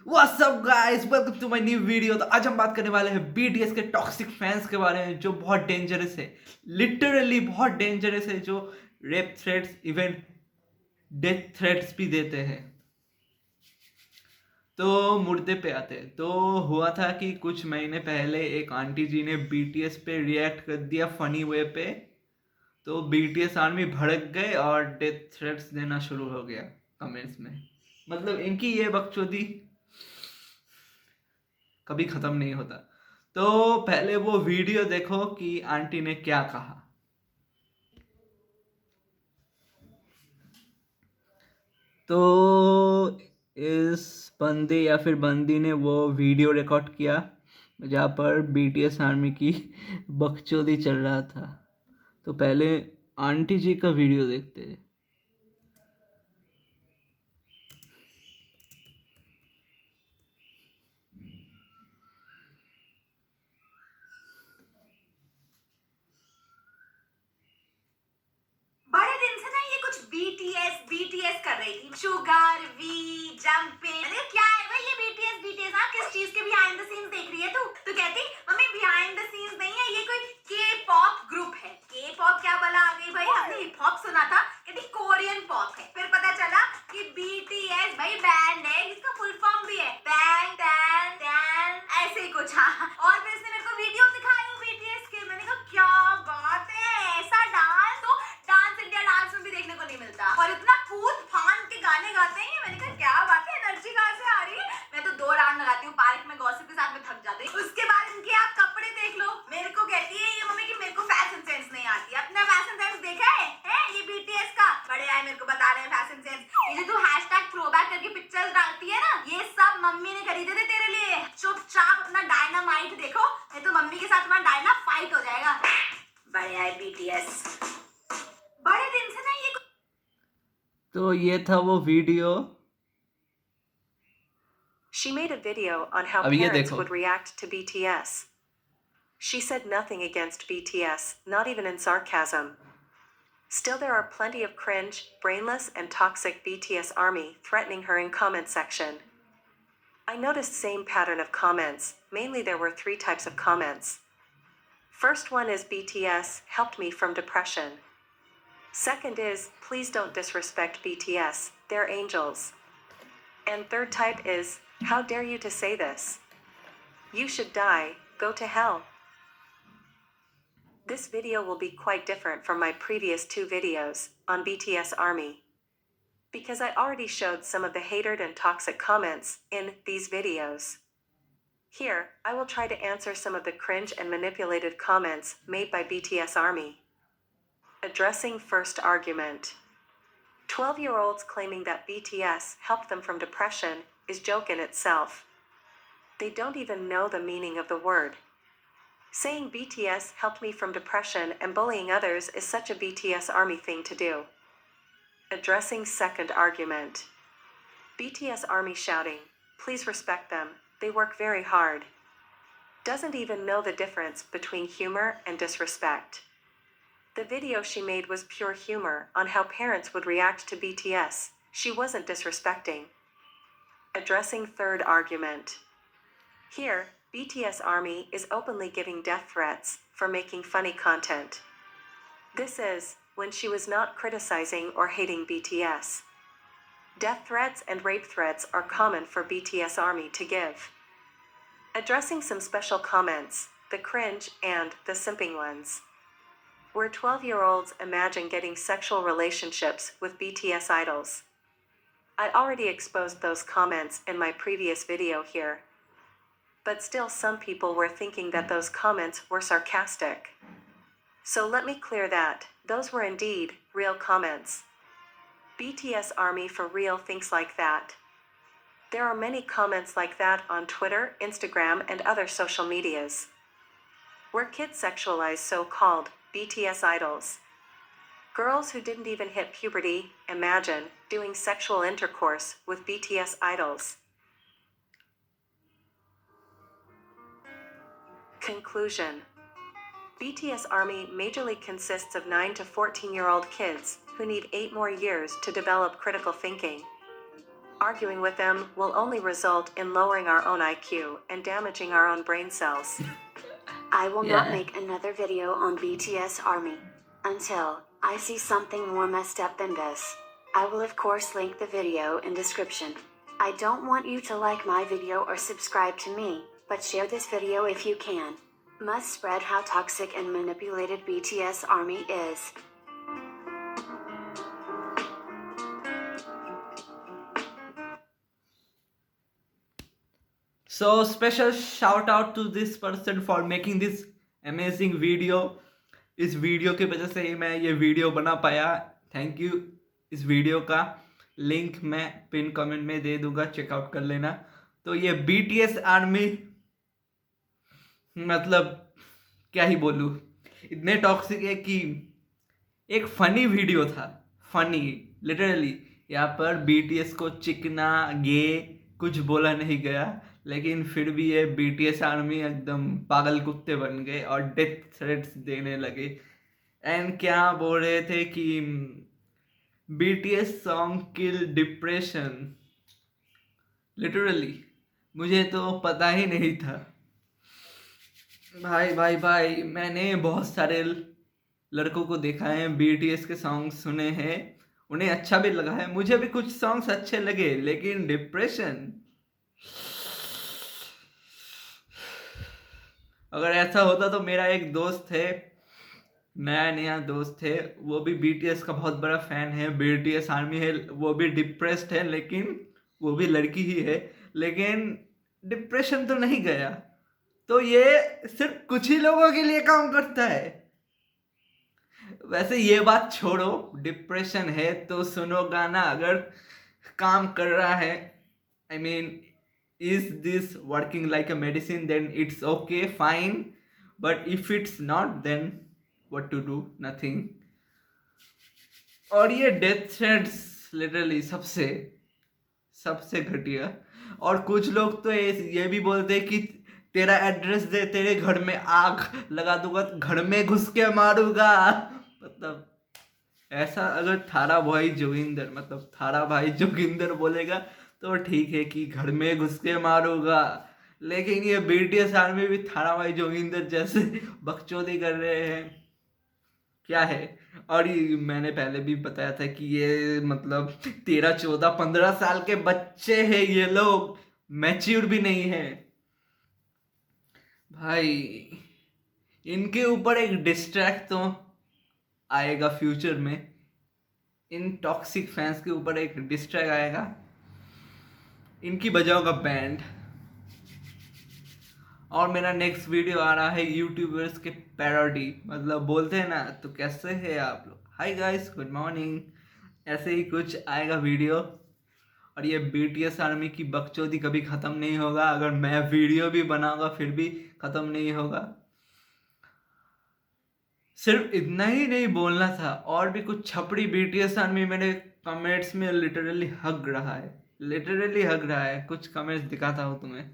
What's up guys, welcome to my new video. तो आज हम बात करने वाले हैं बीटीएस के टॉक्सिक फैंस के बारे में, जो बहुत डेंजरस है। लिटरली बहुत डेंजरस है, जो rape threats, even death threats भी देते हैं। तो मुद्दे पे आते हैं। तो हुआ था कि कुछ महीने पहले एक आंटी जी ने बीटीएस पे रिएक्ट कर दिया फनी वे पे। तो बीटीएस आर्मी भड़क गए और डेथ थ्रेट्स देना शुरू हो गया कमेंट्स में। मतलब इनकी ये बकचोदी कभी खत्म नहीं होता। तो पहले वो वीडियो देखो कि आंटी ने क्या कहा। तो इस बंदे या फिर बंदी ने वो वीडियो रिकॉर्ड किया जहाँ पर बीटीएस आर्मी की बकचोदी चल रहा था। तो पहले आंटी जी का वीडियो देखते हैं। बड़े दिन से ना ये कुछ बीटीएस बीटीएस कर रही थी। शुगर वी जंपिंग, अरे क्या है भाई ये बीटीएस बीटीएस? हाँ, किस चीज के बिहाइंड द सीन्स देख रही है तू? तो कहती मम्मी बिहाइंड द सीन्स नहीं है, ये कोई के पॉप ग्रुप है। के पॉप क्या बला आ गई भाई? हमने हिप हॉप सुना था, कहती कोरियन पॉप है। फिर पता चला कि बीटीएस भाई बैंड है, जिसका फुल फॉर्म भी है बैंग टैन टैन, ऐसे ही कुछ। हाँ, और फिर इसने मेरे को वीडियो दिखाई बीटीएस के। मैंने कहा क्या बात है, ऐसा डांस तो डांस इंडिया डांस में भी देखने को नहीं मिलता। और इतना कूद फान के गाने गाते हैं। मैंने कहा क्या बात है, एनर्जी कहाँ से आ रही है? मैं तो 2 राउंड लगाती हूँ पार्क में गॉसिप के साथ में, थक जाती हूँ। उसके बाद इनके आप कपड़े देख लो। मेरे को कहती है ये मम्मी कि मेरे को फैशन सेंस नहीं आती। अपना फैशन सेंस देखा है? ये बीटीएस का बड़े आए मेरे को बता रहे हैं फैशन सेंस। ये जो तू हैशटैग थ्रोबैक करके पिक्चर्स डालती है ना, ये सब मम्मी ने खरीदे थे तेरे लिए। चुपचाप अपना डायनामाइट देखो, नहीं तो मम्मी के साथ तुम्हारा डायना फाइट हो जाएगा। बड़े आए बीटीएस। बड़े दिन से ना ये तो ये था वो video. She made a video on how अब ये parents देखो। would react to BTS. She said nothing against BTS, not even in sarcasm. Still, there are plenty of cringe, brainless, and toxic BTS army threatening her in comment section. I noticed same pattern of comments. Mainly there were 3 types of comments. First one is BTS helped me from depression. Second is please don't disrespect BTS, they're angels. And third type is how dare you to say this? You should die, go to hell. This video will be quite different from my previous 2 videos on BTS Army, because I already showed some of the hated and toxic comments in these videos. Here, I will try to answer some of the cringe and manipulated comments made by BTS Army. Addressing first argument. 12-year-olds claiming that BTS helped them from depression is joke in itself. They don't even know the meaning of the word. Saying BTS helped me from depression and bullying others is such a BTS Army thing to do. Addressing second argument. BTS Army shouting, please respect them, they work very hard. Doesn't even know the difference between humor and disrespect. The video she made was pure humor on how parents would react to BTS. She wasn't disrespecting. Addressing third argument. Here, BTS Army is openly giving death threats for making funny content. This is when she was not criticizing or hating BTS. Death threats and rape threats are common for BTS Army to give. Addressing some special comments, the cringe and the simping ones. Where 12-year-olds imagine getting sexual relationships with BTS idols. I already exposed those comments in my previous video here. But still some people were thinking that those comments were sarcastic. So let me clear that, those were indeed real comments. BTS Army for real thinks like that. There are many comments like that on Twitter, Instagram, and other social medias. Where kids sexualize so-called BTS idols. Girls who didn't even hit puberty, imagine doing sexual intercourse with BTS idols. Conclusion. BTS Army majorly consists of 9 to 14-year-old kids who need 8 more years to develop critical thinking. Arguing with them will only result in lowering our own IQ and damaging our own brain cells. I will Yeah. not make another video on BTS ARMY until I see something more messed up than this. I will of course link the video in description. I don't want you to like my video or subscribe to me, but share this video if you can. Must spread how toxic and manipulated BTS ARMY is. So special shout out to this person for making this amazing video. इस video की वजह से ही मैं ये video बना पाया. Thank you. इस video का लिंक मैं पिन कमेंट में दे दूंगा, चेकआउट कर लेना. तो ये BTS आर्मी, मतलब क्या ही बोलूँ, इतने टॉक्सिक है कि एक फनी वीडियो था. Funny literally. यहाँ पर BTS को चिकना गे कुछ बोला नहीं गया, लेकिन फिर भी ये BTS आर्मी एकदम पागल कुत्ते बन गए और डेथ थ्रेट्स देने लगे. एंड क्या बोल रहे थे कि BTS सॉन्ग किल डिप्रेशन. लिटरली मुझे तो पता ही नहीं था. भाई मैंने बहुत सारे लड़कों को देखा है, BTS के सॉन्ग सुने हैं, उन्हें अच्छा भी लगा है. मुझे भी कुछ सॉन्ग्स अच्छे लगे, लेकिन डिप्रेशन, अगर ऐसा होता तो मेरा एक दोस्त है, नया दोस्त है, वो भी BTS का बहुत बड़ा फैन है, BTS आर्मी है, वो भी डिप्रेस्ड है, लेकिन वो भी लड़की ही है, लेकिन डिप्रेशन तो नहीं गया. तो ये सिर्फ कुछ ही लोगों के लिए काम करता है. वैसे ये बात छोड़ो, डिप्रेशन है तो सुनो गाना. अगर काम कर रहा है, I mean is this working like a medicine, then it's okay, fine. But if it's not, then what to do? Nothing. और ये डेथ थ्रेट्स लिटरली सबसे घटिया. और कुछ लोग तो ये भी बोलते हैं कि तेरा एड्रेस दे, तेरे घर में आग लगा दूंगा, घर में घुस के मारूंगा. मतलब ऐसा अगर थारा भाई जोगिंदर बोलेगा तो ठीक है कि घर में घुस के मारूंगा, लेकिन ये BTS आर्मी भी थारा भाई जोगिंदर जैसे बकचोदी कर रहे हैं. क्या है. और ये मैंने पहले भी बताया था कि ये मतलब 13, 14, 15 साल के बच्चे हैं, ये लोग मैच्योर भी नहीं है. भाई इनके ऊपर एक डिस्ट्रैक्ट तो आएगा फ्यूचर में. इन टॉक्सिक फैंस के ऊपर एक डिस्ट्रैक्ट आएगा. इनकी बजाओ का बैंड. और मेरा नेक्स्ट वीडियो आ रहा है यूट्यूबर्स के पैरोडी, मतलब बोलते हैं ना, तो कैसे है आप लोग, हाय गाइस, गुड मॉर्निंग, ऐसे ही कुछ आएगा वीडियो. और ये BTS आर्मी की बकचोदी कभी ख़त्म नहीं होगा. अगर मैं वीडियो भी बनाऊंगा फिर भी ख़त्म नहीं होगा. सिर्फ इतना ही नहीं बोलना था, और भी कुछ छपड़ी BTS आर्मी मेरे कमेंट्स में लिटरली हग रहा है. कुछ कमेंट्स दिखाता हूँ तुम्हें.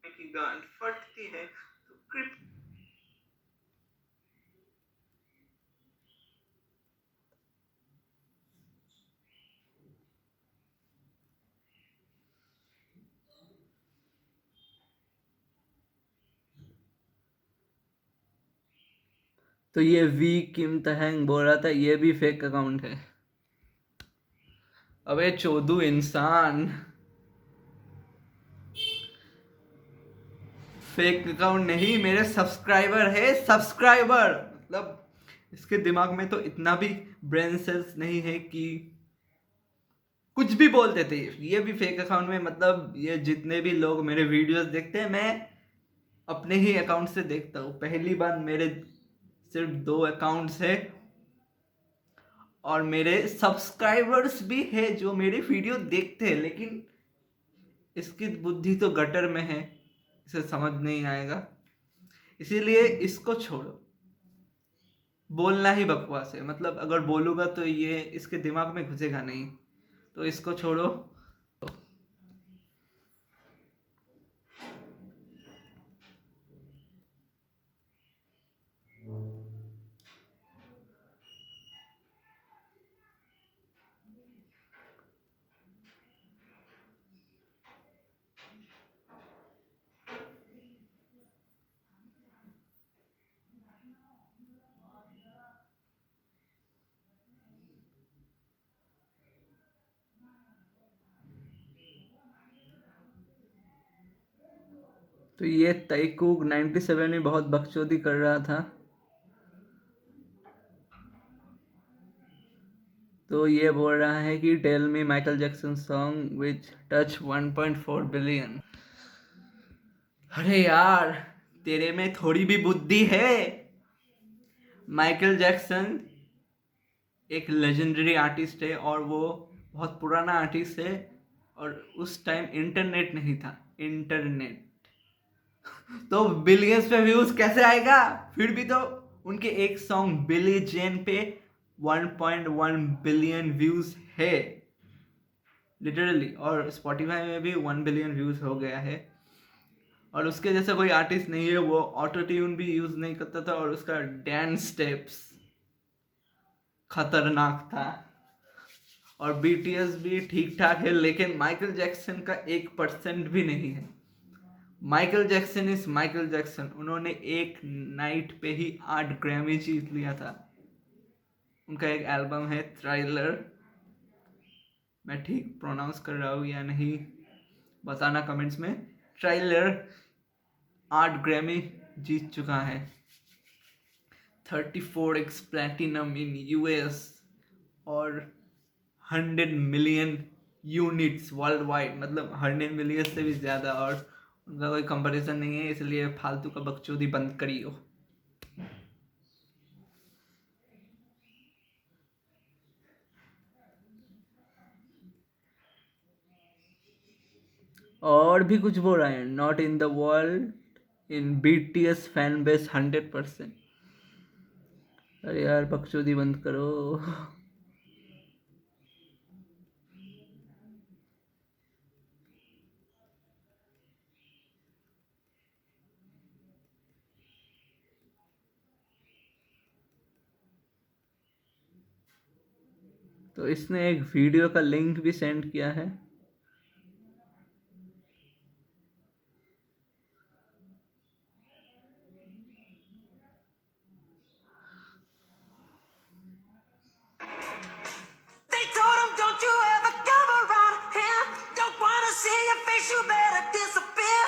की गांड फटती है तो तो ये वी किम तहंग बोल रहा था ये भी फेक अकाउंट है. अबे चोदू इंसान, फेक अकाउंट नहीं, मेरे सब्सक्राइबर है. मतलब इसके दिमाग में तो इतना भी ब्रेन सेल्स नहीं है कि कुछ भी बोल देते. ये भी फेक अकाउंट में, मतलब ये जितने भी लोग मेरे वीडियोस देखते हैं, मैं अपने ही अकाउंट से देखता हूँ. पहली बार मेरे सिर्फ 2 अकाउंट्स है, और मेरे सब्सक्राइबर्स भी है जो मेरे वीडियो देखते हैं, लेकिन इसकी बुद्धि तो गटर में है, इसे समझ नहीं आएगा. इसीलिए इसको छोड़ो. बोलना ही बकवास है, मतलब अगर बोलूँगा तो ये इसके दिमाग में घुसेगा नहीं, तो इसको छोड़ो. तो ये ताइकूक 97 में बहुत बकचोदी कर रहा था। तो ये बोल रहा है कि tell me Michael Jackson song which touch 1.4 billion. अरे यार, तेरे में थोड़ी भी बुद्धि है। माइकल जैक्सन एक लेजेंडरी आर्टिस्ट है और वो बहुत पुराना आर्टिस्ट है, और उस टाइम इंटरनेट नहीं था। इंटरनेट तो बिलियंस पे व्यूज कैसे आएगा? फिर भी तो उनके एक सॉन्ग बिली जेन पे 1.1 बिलियन व्यूज है लिटरली, और स्पॉटिफाई में भी 1 बिलियन व्यूज हो गया है। और उसके जैसा कोई आर्टिस्ट नहीं है। वो ऑटो ट्यून भी यूज नहीं करता था, और उसका डांस स्टेप्स खतरनाक था। और बीटीएस भी ठीक ठाक है, लेकिन माइकल जैक्सन का 1% भी नहीं है। Michael Jackson is Michael Jackson. उन्होंने एक नाइट पे ही 8 ग्रैमी जीत लिया था। उनका एक एल्बम है थ्रिलर, मैं ठीक प्रोनाउंस कर रहा हूँ या नहीं बताना कमेंट्स में। ट्राइलर 8 ग्रैमी जीत चुका है। 34x प्लैटिनम इन यूएस और 100 मिलियन यूनिट्स वर्ल्ड वाइड, मतलब 100 मिलियन से भी ज़्यादा। और उनका कोई कंपैरिजन नहीं है, इसलिए फालतू का बकचोदी बंद करियो। और भी कुछ बोल रहे हैं, not in the world in BTS fan base 100%। अरे यार, बकचोदी बंद करो। तो इसने एक वीडियो का लिंक भी सेंड किया है। They told him, don't you ever come around here. Don't wanna see your face, you better disappear.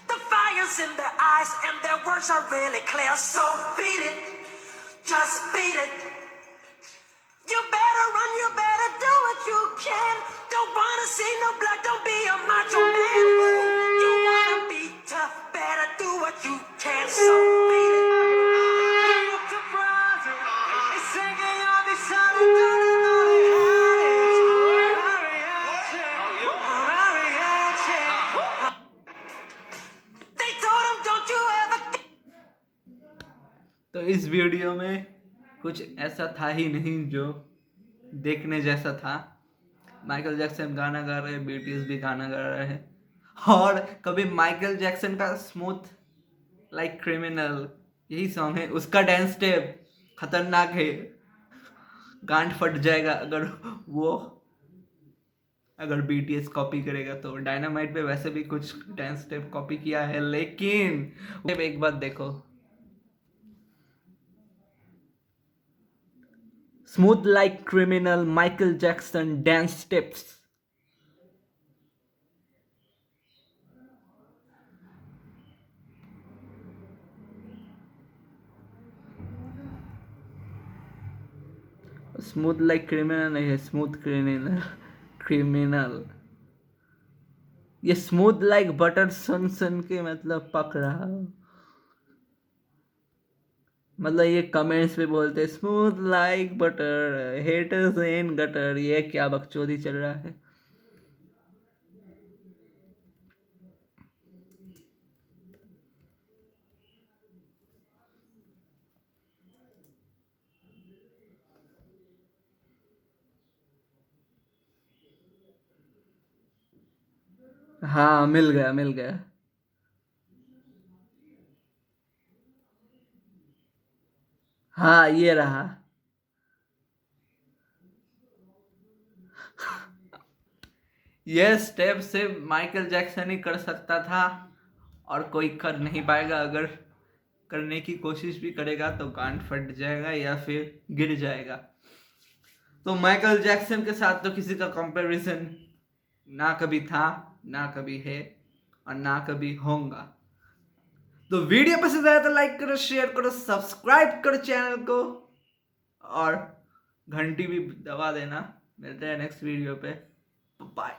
The fire's in their eyes and their words are really clear. So beat it, just beat it. You better run, you better do what you can. Don't wanna see no blood, don't be a macho man. You wanna be tough, better do what you can. So beat it. They told him, don't you ever. तो इस video में कुछ ऐसा था ही नहीं जो देखने जैसा था। माइकल जैक्सन गाना गा रहे हैं, बीटीएस भी गाना गा रहे हैं। और कभी माइकल जैक्सन का स्मूथ लाइक क्रिमिनल यही सॉन्ग है, उसका डांस स्टेप खतरनाक है। गांड फट जाएगा अगर बीटीएस कॉपी करेगा तो। डायनामाइट पे वैसे भी कुछ डांस स्टेप कॉपी किया है, लेकिन एक बात देखो, smooth like criminal Michael Jackson dance steps. Smooth like criminal नहीं है, स्मूथ क्रिमिनल क्रिमिनल। ये स्मूथ लाइक बटर सुन सुन के मतलब पक रहा, मतलब ये कमेंट्स पे बोलते स्मूथ लाइक बटर हेटर्स इन गटर। ये क्या बकचोदी चल रहा है? हाँ, मिल गया मिल गया। हाँ, ये रहा। ये स्टेप सिर्फ माइकल जैक्सन ही कर सकता था, और कोई कर नहीं पाएगा। अगर करने की कोशिश भी करेगा तो गांड फट जाएगा या फिर गिर जाएगा। तो माइकल जैक्सन के साथ तो किसी का कंपैरिजन ना कभी था, ना कभी है, और ना कभी होगा। तो वीडियो पसंद आया तो लाइक करो, शेयर करो, सब्सक्राइब करो चैनल को और घंटी भी दबा देना। मिलते हैं नेक्स्ट वीडियो पे। बाय।